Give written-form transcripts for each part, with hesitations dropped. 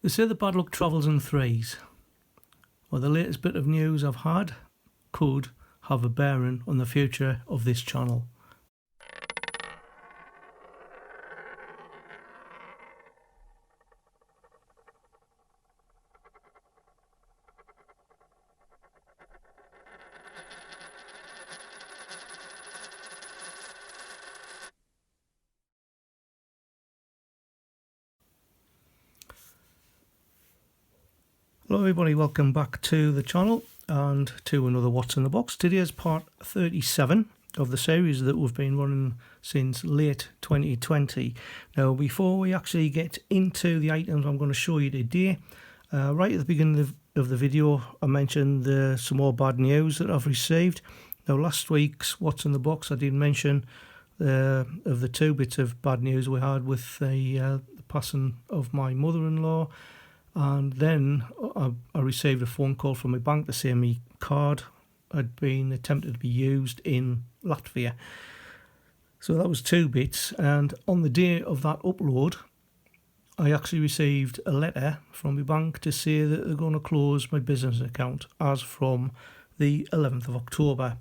They say the bad luck travels in threes. Well, the latest bit of news I've had could have a bearing on the future of this channel. Hello everybody, welcome back to the channel and to another What's in the Box. Today is part 37 of the series that we've been running since late 2020. Now before we actually get into the items I'm going to show you today, right at the beginning of the video I mentioned some more bad news that I've received. Now last week's What's in the Box I did mention of the two bits of bad news we had with the passing of my mother-in-law. And then I received a phone call from my bank to say my card had been attempted to be used in Latvia. So that was two bits. And on the day of that upload, I actually received a letter from my bank to say that they're going to close my business account as from the 11th of October.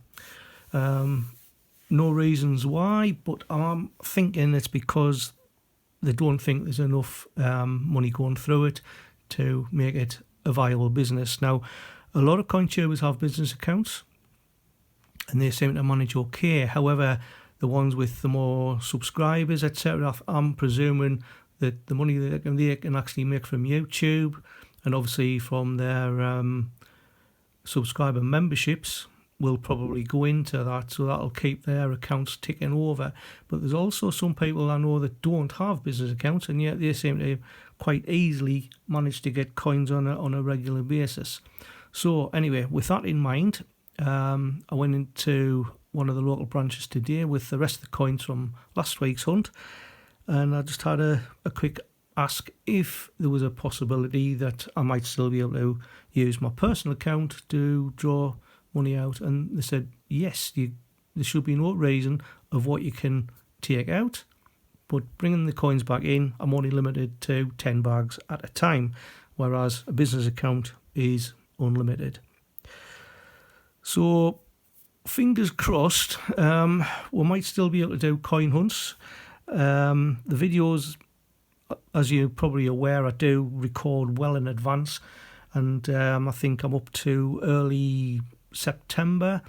No reasons why, but I'm thinking it's because they don't think there's enough money going through it to make it a viable business. Now, a lot of coin tubers have business accounts and they seem to manage okay. However, the ones with the more subscribers, etc., I'm presuming that the money that they can actually make from YouTube and obviously from their subscriber memberships will probably go into that, so that'll keep their accounts ticking over. But there's also some people I know that don't have business accounts and yet they seem to quite easily manage to get coins on a regular basis. So anyway, with that in mind, I went into one of the local branches today with the rest of the coins from last week's hunt, and I just had a quick ask if there was a possibility that I might still be able to use my personal account to draw money out, and they said yes, there should be no reason of what you can take out, but bringing the coins back in, I'm only limited to 10 bags at a time, whereas a business account is unlimited. So fingers crossed, we might still be able to do coin hunts. The videos, as you're probably aware, I do record well in advance, and I think I'm up to early September,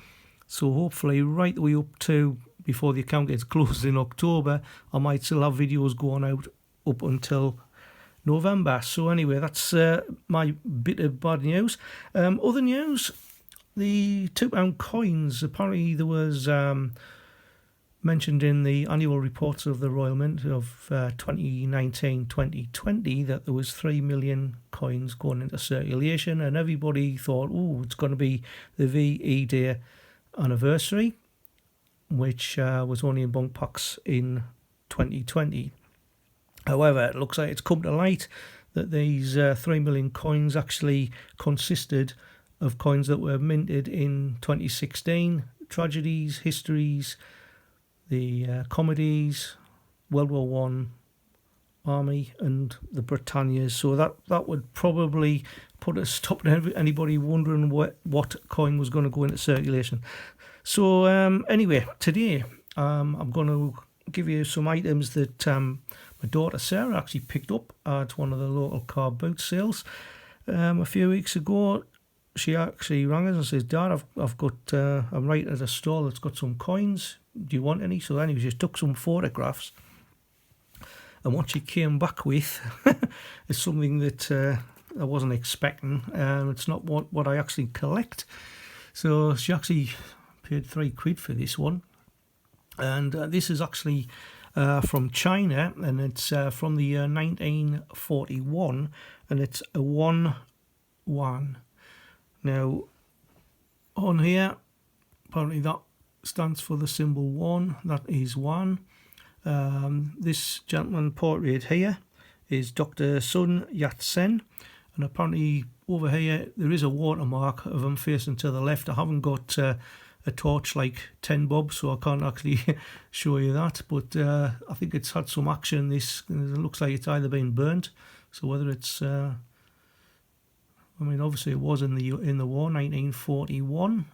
so hopefully right the way up to before the account gets closed in October, I might still have videos going out up until November. So anyway, that's my bit of bad news. Other news, the £2 coins, apparently there was mentioned in the annual reports of the Royal Mint of 2019-2020 that there was 3 million coins going into circulation, and everybody thought, oh, it's going to be the VE Day anniversary, which was only in bunk packs in 2020. However, it looks like it's come to light that these 3 million coins actually consisted of coins that were minted in 2016, tragedies, histories, the comedies, World War One, Army, and the Britannias. So that would probably put a stop to anybody wondering what coin was going to go into circulation. So anyway, today I'm going to give you some items that my daughter Sarah actually picked up at one of the local car boot sales a few weeks ago. She actually rang us and says, Dad, I've got I'm right at a stall that's got some coins. Do you want any? So anyway, she took some photographs, and what she came back with is something that I wasn't expecting. It's not what I actually collect. So she actually paid £3 for this one, and this is actually from China, and it's from the year 1941, and it's a 1 yuan. Now on here, apparently that stands for the symbol 1. That is 1. This gentleman portrait here is Dr. Sun Yat-sen, and apparently over here there is a watermark of him facing to the left. I haven't got a torch like 10 Bob, so I can't actually show you that, but I think it's had some action. This, it looks like it's either been burnt So whether it's, I mean, obviously it was in the war, 1941.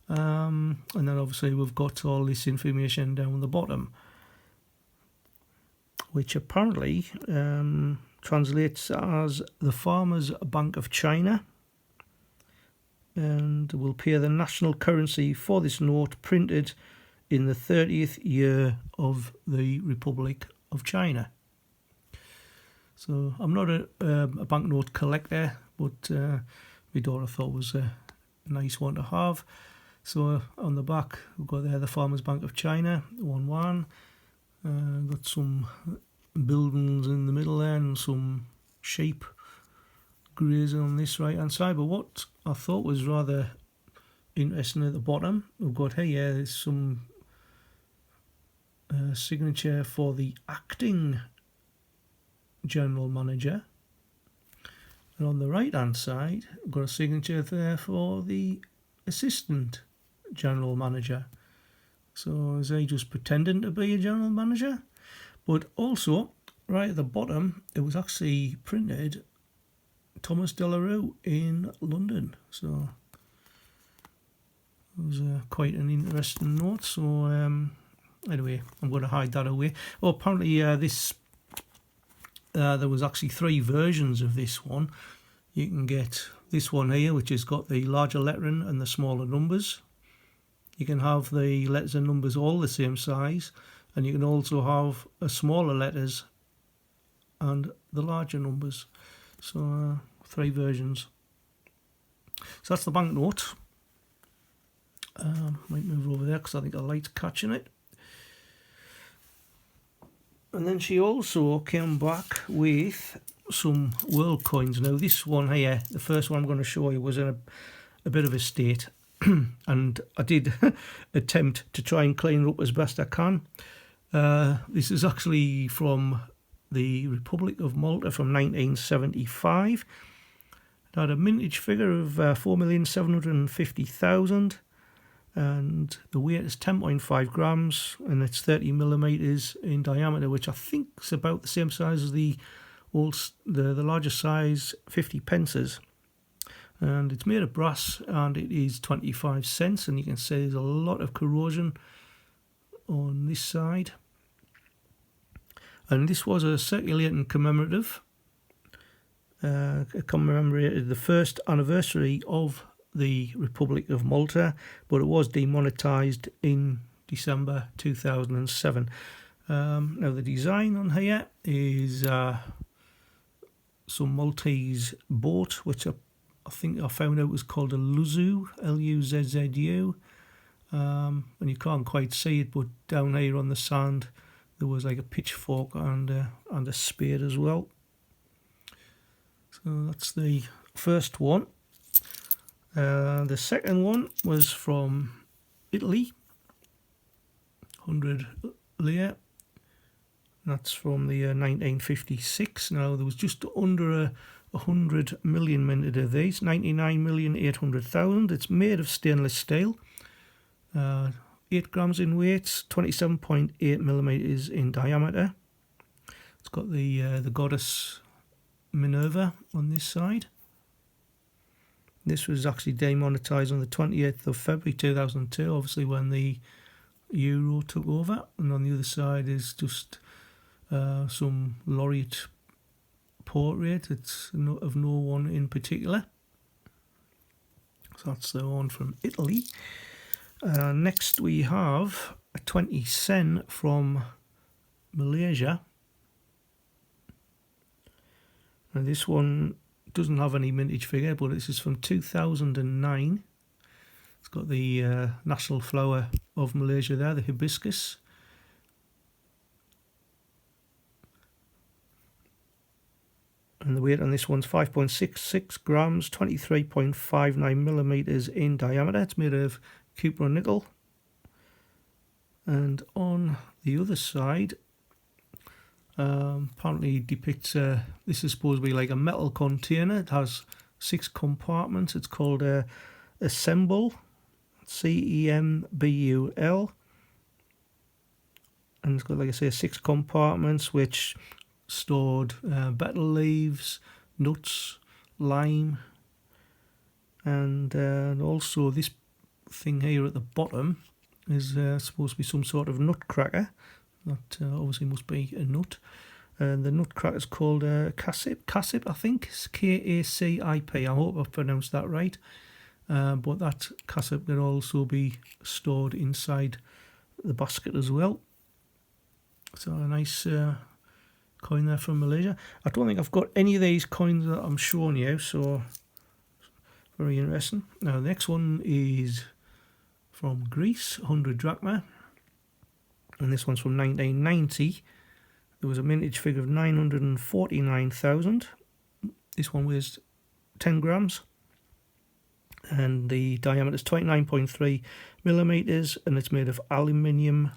And then obviously we've got all this information down the bottom, which apparently translates as the Farmers Bank of China, and will pay the national currency for this note printed in the 30th year of the Republic of China. So I'm not a banknote collector, but my daughter thought it was a nice one to have. So on the back we've got there the Farmers Bank of China, 1-1. Got some buildings in the middle there and some sheep grazing on this right hand side. But what I thought was rather interesting at the bottom, we've got here there's some signature for the acting general manager, and on the right hand side we've got a signature there for the assistant general manager. So is he just pretending to be a general manager? But also right at the bottom it was actually printed Thomas De La Rue in London. So it was quite an interesting note. So anyway, I'm going to hide that away. Oh, apparently this there was actually 3 versions of this one. You can get this one here, which has got the larger lettering and the smaller numbers. You can have the letters and numbers all the same size, and you can also have smaller letters and the larger numbers. So 3 versions. So that's the banknote. Might move over there because I think the light's catching it. And then she also came back with some world coins. Now this one here, the first one I'm going to show you, was in a bit of a state. And I did attempt to try and clean it up as best I can. This is actually from the Republic of Malta from 1975. It had a mintage figure of 4,750,000, and the weight is 10.5 grams, and it's 30 millimeters in diameter, which I think is about the same size as the largest size 50 pences. And it's made of brass, and it is 25 cents, and you can see there's a lot of corrosion on this side. And this was a circulating commemorative. It commemorated the first anniversary of the Republic of Malta, but it was demonetised in December 2007. Now the design on here is some Maltese boat, which I think I found out was called a Luzu, L-U-Z-Z-U. And you can't quite see it, but down here on the sand there was like a pitchfork and a spade as well. So that's the first one. The second one was from Italy, 100 lire. That's from the 1956. Now there was just under 100 million minted of these, 99,800,000. It's made of stainless steel. 8 grams in weight, 27.8 millimeters in diameter. It's got the goddess Minerva on this side. This was actually demonetised on the 28th of February 2002, obviously when the euro took over. And on the other side is just some laureate portrait. It's of no one in particular. So that's the one from Italy. Next we have a 20 cent from Malaysia. Now this one doesn't have any mintage figure, but this is from 2009. It's got the national flower of Malaysia there, the hibiscus. And the weight on this one's 5.66 grams, 23.59 millimeters in diameter. It's made of cupro nickel. And on the other side, apparently depicts this is supposed to be like a metal container. It has 6 compartments. It's called a Cembul, C-E-M-B-U-L, and it's got, like I say, 6 compartments, which stored betel leaves, nuts, lime, and also this thing here at the bottom is supposed to be some sort of nutcracker. That obviously must be a nut. And the nutcracker is called Casip, I think. It's K-A-C-I-P. I hope I've pronounced that right. But that Casip can also be stored inside the basket as well. So a nice coin there from Malaysia. I don't think I've got any of these coins that I'm showing you, so very interesting. Now the next one is from Greece, 100 drachma, and this one's from 1990. There was a mintage figure of 949,000. This one weighs 10 grams. And the diameter is 29.3 millimeters, and it's made of aluminium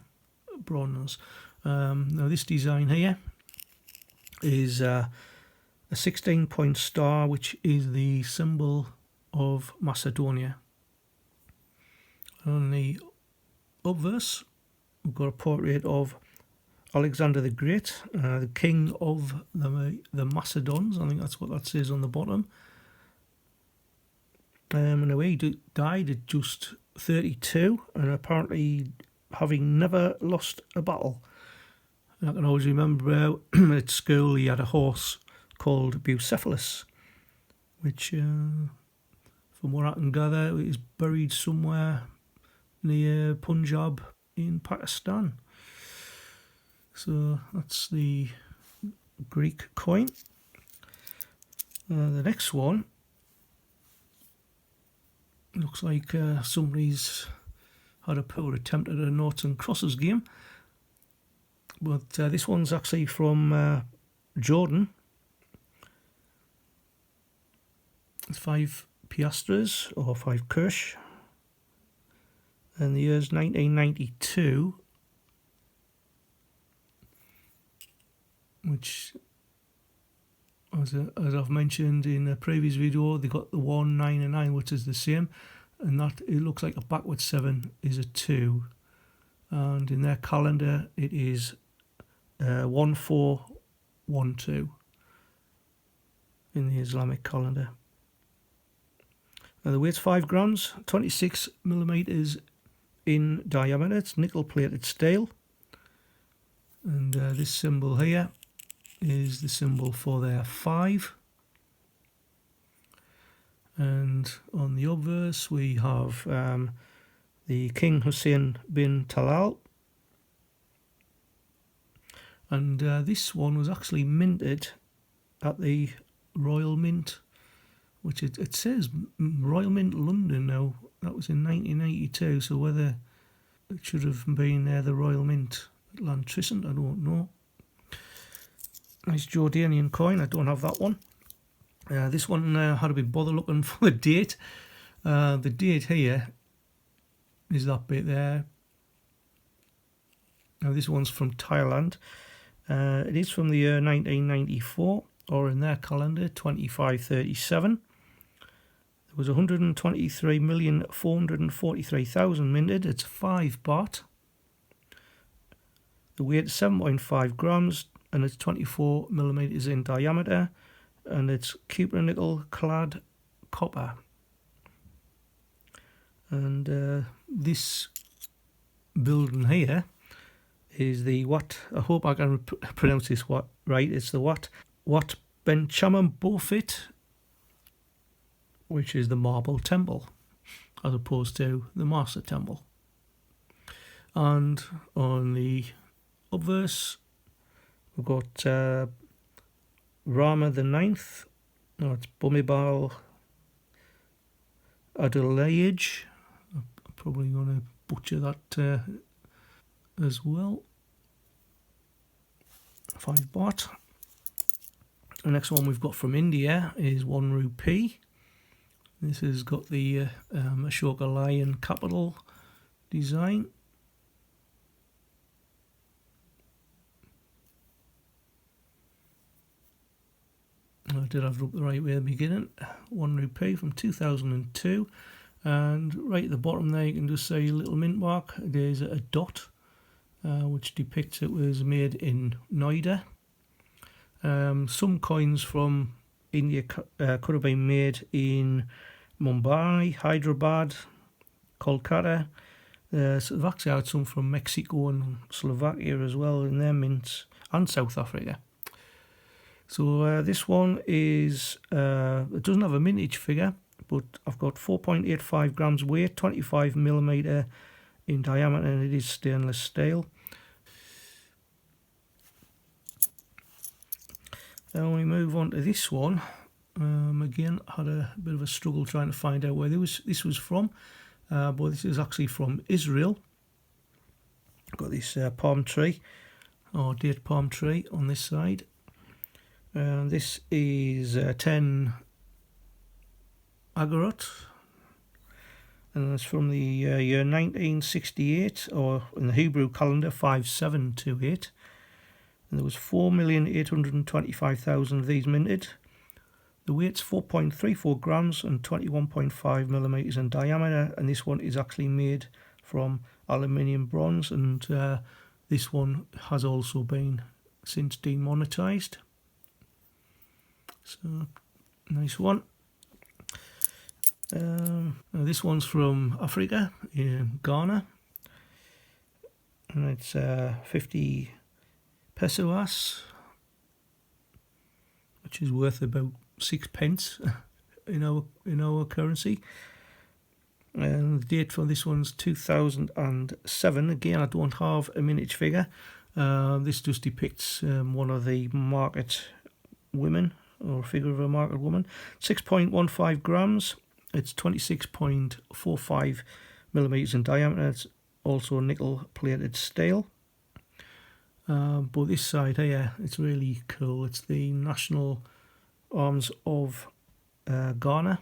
bronze. Now this design here is a 16-point star, which is the symbol of Macedonia. On the obverse, we've got a portrait of Alexander the Great, the king of the Macedons. I think that's what that says on the bottom. And he died at just 32, and apparently having never lost a battle. I can always remember at school he had a horse called Bucephalus, which, from what I can gather, is buried somewhere near Punjab in Pakistan. So that's the Greek coin. The next one looks like somebody's had a poor attempt at a noughts and crosses game. But this one's actually from Jordan. It's 5 piastres or 5 kirsch. And the year's 1992. Which, as I've mentioned in a previous video, they got the 1, 9 and 9, which is the same. And that, it looks like a backward 7 is a 2. And in their calendar it is 1412 in the Islamic calendar. Now the weight's 5 grams, 26 millimeters in diameter. It's nickel plated steel. And this symbol here is the symbol for their 5. And on the obverse we have the King Hussein bin Talal. And this one was actually minted at the Royal Mint, which it says Royal Mint London now. That was in 1982, so whether it should have been the Royal Mint at Lantricent, I don't know. Nice Jordanian coin, I don't have that one. This one had to be bother looking for the date. The date here is that bit there. Now this one's from Thailand. It is from the year 1994, or in their calendar 2537. There was 123,443,000 minted. It's 5 baht. The weight is 7.5 grams, and it's 24 millimeters in diameter, and it's cupronickel clad copper. And this building here is the Wat, I hope I can pronounce this right, it's the Wat Benchaman Bofit, which is the marble temple, as opposed to the Master Temple. And on the obverse, we've got Rama the Ninth. No, it's Bumibal Adelaide. I'm probably going to butcher that as well. 5 baht. The next one we've got from India is 1 rupee. This has got the Ashoka lion capital design. I did have it up the right way at the beginning. 1 rupee from 2002. And right at the bottom there you can just see a little mint mark. There's a dot which depicts it was made in Noida. Some coins from India could have been made in Mumbai, Hyderabad, Kolkata. So they've actually had some from Mexico and Slovakia as well in their mints, and South Africa. So this one is, it doesn't have a mintage figure, but I've got 4.85 grams weight, 25mm in diameter, and it is stainless steel. Then we move on to this one. Again, I had a bit of a struggle trying to find out where this was from, but this is actually from Israel. Got this palm tree, or date palm tree on this side. This is 10 agarot, and it's from the year 1968, or in the Hebrew calendar 5728. And there was 4,825,000 of these minted. The weight's 4.34 grams and 21.5mm in diameter, and this one is actually made from aluminium bronze, and this one has also been since demonetized. So, nice one. This one's from Africa, in Ghana, and it's 50 pesewas, which is worth about 6 pence in our currency. And the date for this one's 2007. Again, I don't have a mintage figure. This just depicts one of the market women, or a figure of a market woman. 6.15 grams. It's 26.45mm in diameter. It's also nickel plated steel. But this side here, it's really cool. It's the national arms of Ghana.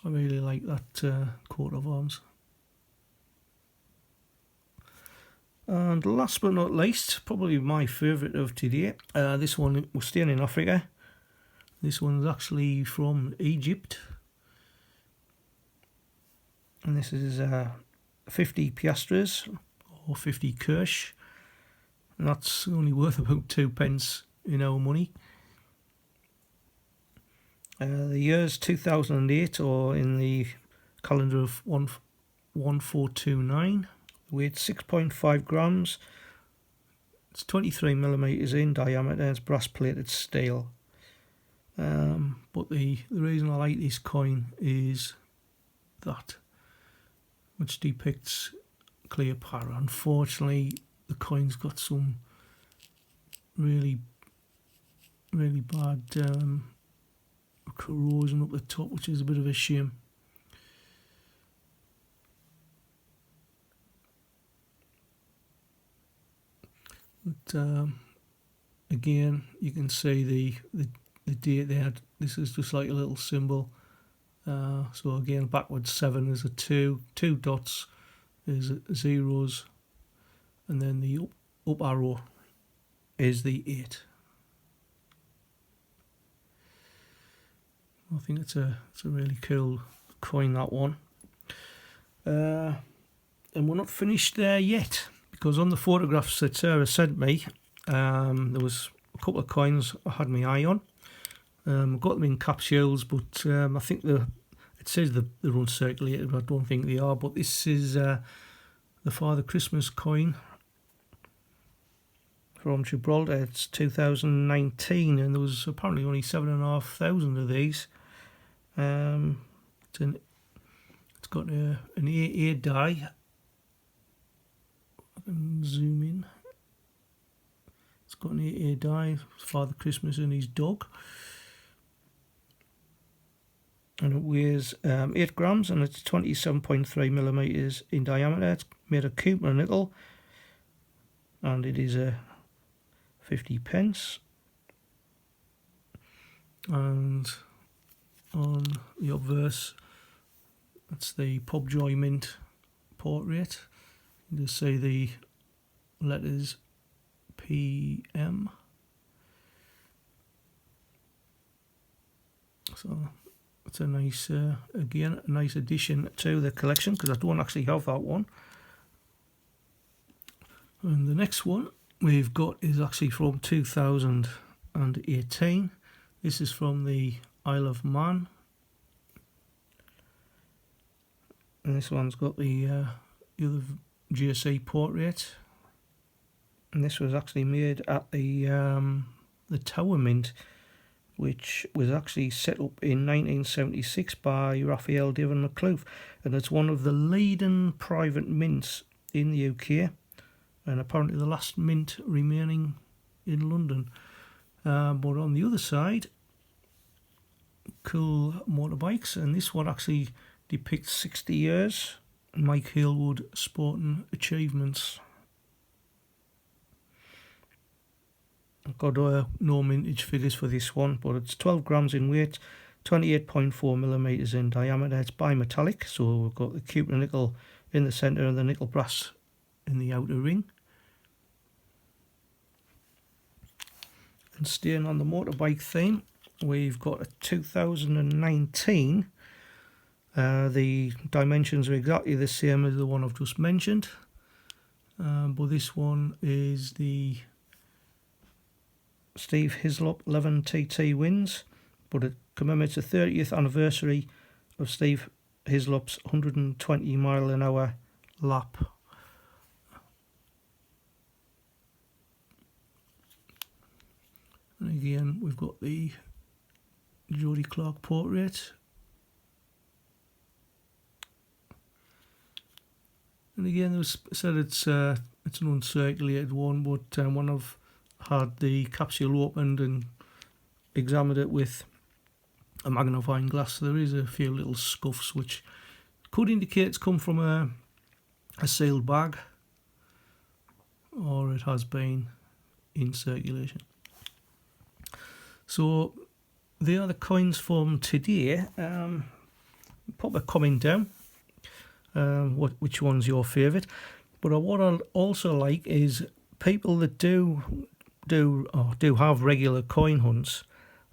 I really like that coat of arms. And last but not least, probably my favourite of today, this one was staying in Africa. This one's actually from Egypt. And this is 50 piastres, or 50 kirsch. And that's only worth about 2 pence in our money. The year's 2008, or in the calendar of 1429. Weight 6.5 grams. It's 23mm in diameter. It's brass plated steel. But the reason I like this coin is that, which depicts Cleopatra. Unfortunately, the coin's got some really bad corrosion up the top, which is a bit of a shame. But again, you can see the date there. This is just like a little symbol. So again, backwards 7 is a 2, 2 dots is zeros, and then the up arrow is the 8. I think it's a really cool coin, that one. And we're not finished there yet, because on the photographs that Sarah sent me, there was a couple of coins I had my eye on. I've got them in capsules, but I think it says they're uncirculated, but I don't think they are. But this is the Father Christmas coin from Gibraltar. It's 2019, and there was apparently only 7,500 of these. It's got an AA die. I can zoom in. It's got an AA die, Father Christmas and his dog. And it weighs 8 grams, and it's 27.3mm in diameter. It's made of copper and nickel, and it is a 50 pence. And on the obverse, that's the Pobjoy Mint portrait. You just see the letters PM. So it's a nice, again, a nice addition to the collection, because I don't actually have that one. And the next one we've got is actually from 2018. This is from the Isle of Man. And this one's got the other GSE portrait. And this was actually made at the Tower Mint, which was actually set up in 1976 by Raphael David McClure, and it's one of the leading private mints in the UK, and apparently the last mint remaining in London. But on the other side, cool motorbikes, and this one actually depicts 60 years Mike Halewood sporting achievements. I've got no mintage figures for this one, but it's 12 grams in weight, 28.4 millimeters in diameter. It's bimetallic, so we've got the cupric nickel in the centre and the nickel brass in the outer ring. And staying on the motorbike theme, we've got a 2019. The dimensions are exactly the same as the one I've just mentioned, but this one is the Steve Hislop 11TT wins, but it commemorates the 30th anniversary of Steve Hislop's 120 mile an hour lap. And again, we've got the Jodie Clark portrait. And again, it was said it's an uncirculated one, but when I've had the capsule opened and examined it with a magnifying glass, there is a few little scuffs which could indicate it's come from a sealed bag, or it has been in circulation. So they are the coins from today. Pop a comment down which one's your favourite. But what I also like is people that do have regular coin hunts.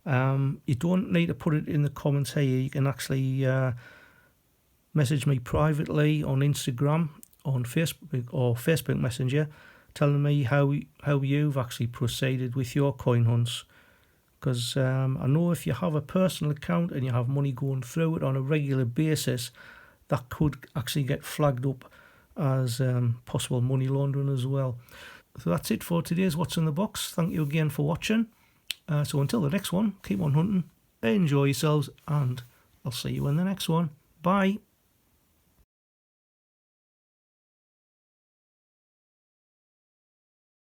You don't need to put it in the comments here. You can actually message me privately on Instagram, on Facebook or Facebook Messenger, telling me how you've actually proceeded with your coin hunts. Because I know if you have a personal account and you have money going through it on a regular basis, that could actually get flagged up as possible money laundering as well. So that's it for today's What's in the Box. Thank you again for watching. So until the next one, keep on hunting, enjoy yourselves, and I'll see you in the next one. Bye.